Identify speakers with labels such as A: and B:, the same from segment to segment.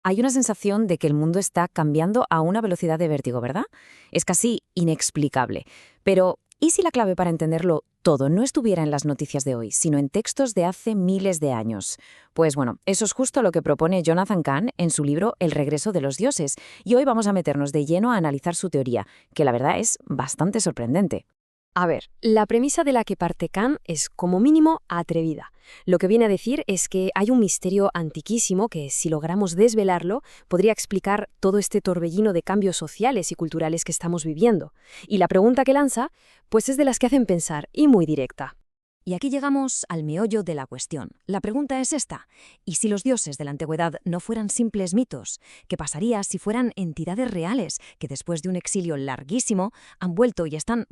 A: Hay una sensación de que el mundo está cambiando a una velocidad de vértigo, ¿verdad? Es casi inexplicable. Pero, ¿y si la clave para entenderlo todo no estuviera en las noticias de hoy, sino en textos de hace miles de años? Pues bueno, eso es justo lo que propone Jonathan Cahn en su libro El regreso de los dioses, y hoy vamos a meternos de lleno a analizar su teoría, que la verdad es bastante sorprendente.
B: A ver, la premisa de la que parte Kant es, como mínimo, atrevida. Lo que viene a decir es que hay un misterio antiquísimo que, si logramos desvelarlo, podría explicar todo este torbellino de cambios sociales y culturales que estamos viviendo. Y la pregunta que lanza, pues es de las que hacen pensar, y muy directa.
A: Y aquí llegamos al meollo de la cuestión. La pregunta es esta: ¿y si los dioses de la antigüedad no fueran simples mitos? ¿Qué pasaría si fueran entidades reales que después de un exilio larguísimo han vuelto y están,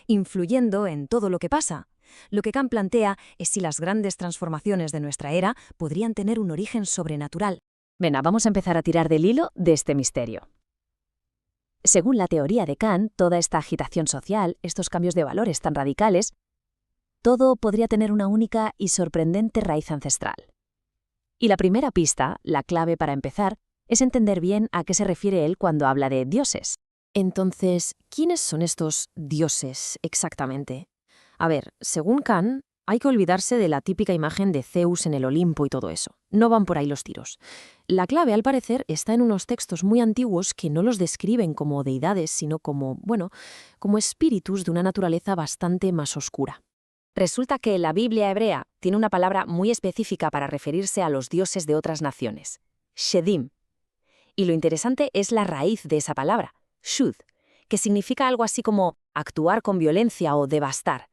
A: influyendo en todo lo que pasa? Lo que Kant plantea es si las grandes transformaciones de nuestra era podrían tener un origen sobrenatural. Venga, vamos a empezar a tirar del hilo de este misterio. Según la teoría de Kant, toda esta agitación social, estos cambios de valores tan radicales, todo podría tener una única y sorprendente raíz ancestral. Y la primera pista, la clave para empezar, es entender bien a qué se refiere él cuando habla de dioses. Entonces, ¿quiénes son estos dioses exactamente? A ver, según Kant, hay que olvidarse de la típica imagen de Zeus en el Olimpo y todo eso. No van por ahí los tiros. La clave, al parecer, está en unos textos muy antiguos que no los describen como deidades, sino como espíritus de una naturaleza bastante más oscura. Resulta que la Biblia hebrea tiene una palabra muy específica para referirse a los dioses de otras naciones, Shedim. Y lo interesante es la raíz de esa palabra, Shud, que significa algo así como actuar con violencia o devastar.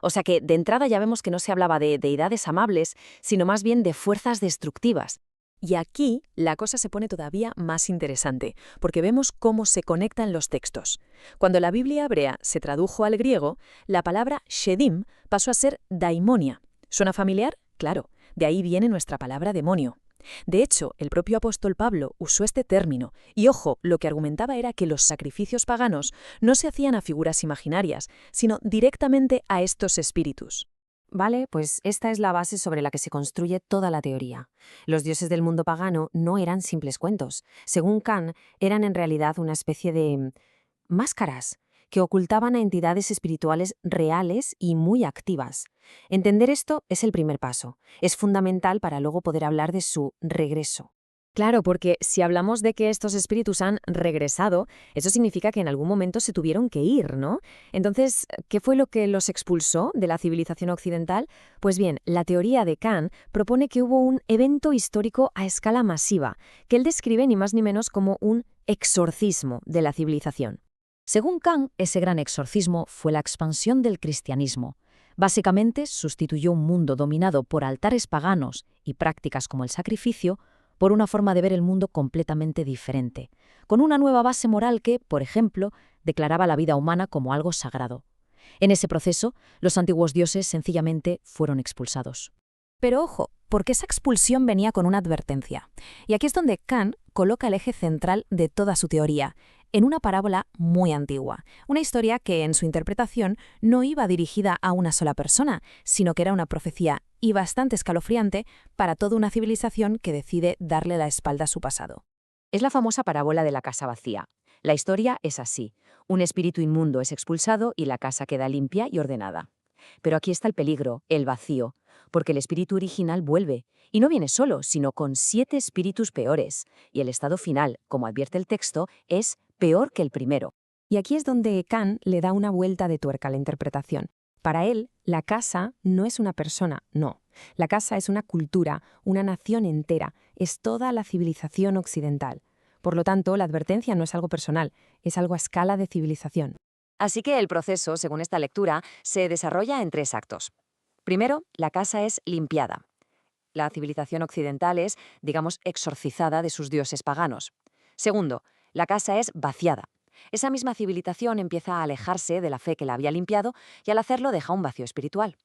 A: O sea que de entrada ya vemos que no se hablaba de deidades amables, sino más bien de fuerzas destructivas. Y aquí la cosa se pone todavía más interesante, porque vemos cómo se conectan los textos. Cuando la Biblia hebrea se tradujo al griego, la palabra shedim pasó a ser daimonia. ¿Suena familiar? Claro, de ahí viene nuestra palabra demonio. De hecho, el propio apóstol Pablo usó este término, y ojo, lo que argumentaba era que los sacrificios paganos no se hacían a figuras imaginarias, sino directamente a estos espíritus. Vale, pues esta es la base sobre la que se construye toda la teoría. Los dioses del mundo pagano no eran simples cuentos. Según Kant, eran en realidad una especie de máscaras que ocultaban a entidades espirituales reales y muy activas. Entender esto es el primer paso. Es fundamental para luego poder hablar de su regreso. Claro, porque si hablamos de que estos espíritus han regresado, eso significa que en algún momento se tuvieron que ir, ¿no? Entonces, ¿qué fue lo que los expulsó de la civilización occidental? Pues bien, la teoría de Kant propone que hubo un evento histórico a escala masiva, que él describe ni más ni menos como un exorcismo de la civilización. Según Kant, ese gran exorcismo fue la expansión del cristianismo. Básicamente, sustituyó un mundo dominado por altares paganos y prácticas como el sacrificio por una forma de ver el mundo completamente diferente, con una nueva base moral que, por ejemplo, declaraba la vida humana como algo sagrado. En ese proceso, los antiguos dioses sencillamente fueron expulsados. Pero ojo, porque esa expulsión venía con una advertencia. Y aquí es donde Kant coloca el eje central de toda su teoría, en una parábola muy antigua, una historia que en su interpretación no iba dirigida a una sola persona, sino que era una profecía y bastante escalofriante para toda una civilización que decide darle la espalda a su pasado. Es la famosa parábola de la casa vacía. La historia es así: un espíritu inmundo es expulsado y la casa queda limpia y ordenada. Pero aquí está el peligro, el vacío, porque el espíritu original vuelve, y no viene solo, sino con 7 espíritus peores, y el estado final, como advierte el texto, es peor que el primero. Y aquí es donde Kant le da una vuelta de tuerca a la interpretación. Para él, la casa no es una persona, no. La casa es una cultura, una nación entera, es toda la civilización occidental. Por lo tanto, la advertencia no es algo personal, es algo a escala de civilización. Así que el proceso, según esta lectura, se desarrolla en 3 actos. Primero, la casa es limpiada. La civilización occidental es, digamos, exorcizada de sus dioses paganos. Segundo, la casa es vaciada. Esa misma civilización empieza a alejarse de la fe que la había limpiado y al hacerlo deja un vacío espiritual.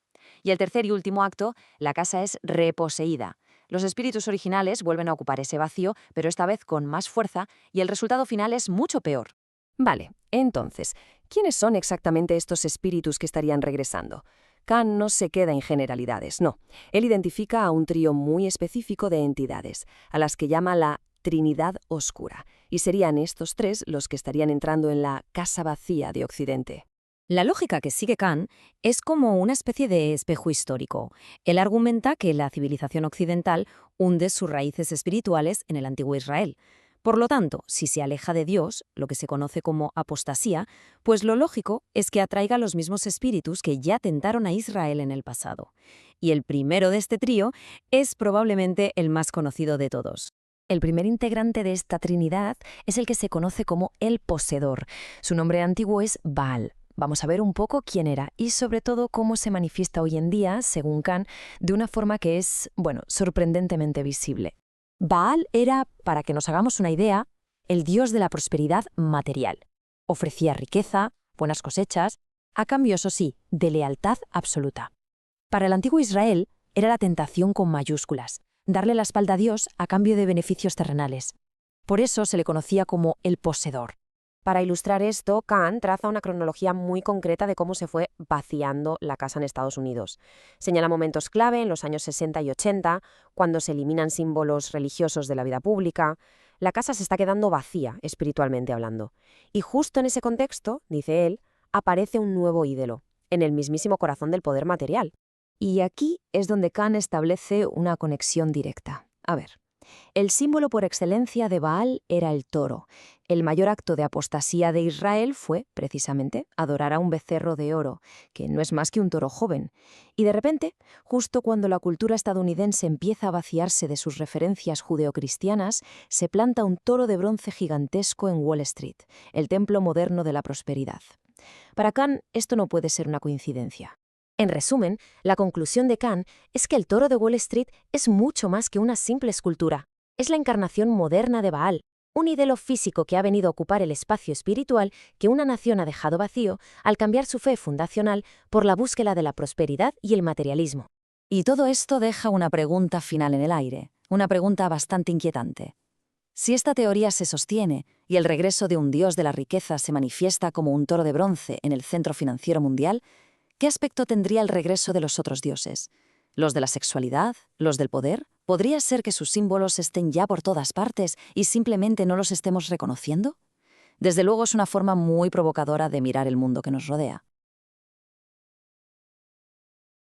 A: Y el tercer y último acto, la casa es reposeída. Los espíritus originales vuelven a ocupar ese vacío, pero esta vez con más fuerza, y el resultado final es mucho peor. Vale, entonces, ¿quiénes son exactamente estos espíritus que estarían regresando? Kant no se queda en generalidades, no. Él identifica a un trío muy específico de entidades, a las que llama la
B: Trinidad Oscura, y serían estos tres los que estarían entrando en la casa vacía de Occidente.
A: La lógica que sigue Kant es como una especie de espejo histórico. Él argumenta que la civilización occidental hunde sus raíces espirituales en el antiguo Israel. Por lo tanto, si se aleja de Dios, lo que se conoce como apostasía, pues lo lógico es que atraiga los mismos espíritus que ya tentaron a Israel en el pasado. Y el primero de este trío es probablemente el más conocido de todos.
B: El primer integrante de esta trinidad es el que se conoce como el poseedor. Su nombre antiguo es Baal. Vamos a ver un poco quién era y sobre todo cómo se manifiesta hoy en día, según Kant, de una forma que es, sorprendentemente visible. Baal era, para que nos hagamos una idea, el dios de la prosperidad material. Ofrecía riqueza, buenas cosechas, a cambio, eso sí, de lealtad absoluta. Para el antiguo Israel era la tentación con mayúsculas, darle la espalda a Dios a cambio de beneficios terrenales. Por eso se le conocía como el poseedor. Para ilustrar esto, Kant traza una cronología muy concreta de cómo se fue vaciando la casa en Estados Unidos. Señala momentos clave en los años 60 y 80, cuando se eliminan símbolos religiosos de la vida pública. La casa se está quedando vacía, espiritualmente hablando. Y justo en ese contexto, dice él, aparece un nuevo ídolo, en el mismísimo corazón del poder material. Y aquí es donde Kant establece una conexión directa. A ver. El símbolo por excelencia de Baal era el toro. El mayor acto de apostasía de Israel fue, precisamente, adorar a un becerro de oro, que no es más que un toro joven. Y de repente, justo cuando la cultura estadounidense empieza a vaciarse de sus referencias judeocristianas, se planta un toro de bronce gigantesco en Wall Street, el templo moderno de la prosperidad. Para Kant, esto no puede ser una coincidencia. En resumen, la conclusión de Kant es que el toro de Wall Street es mucho más que una simple escultura. Es la encarnación moderna de Baal, un ídolo físico que ha venido a ocupar el espacio espiritual que una nación ha dejado vacío al cambiar su fe fundacional por la búsqueda de la prosperidad y el materialismo.
A: Y todo esto deja una pregunta final en el aire, una pregunta bastante inquietante. Si esta teoría se sostiene y el regreso de un dios de la riqueza se manifiesta como un toro de bronce en el centro financiero mundial, ¿qué aspecto tendría el regreso de los otros dioses? ¿Los de la sexualidad? ¿Los del poder? ¿Podría ser que sus símbolos estén ya por todas partes y simplemente no los estemos reconociendo? Desde luego es una forma muy provocadora de mirar el mundo que nos rodea.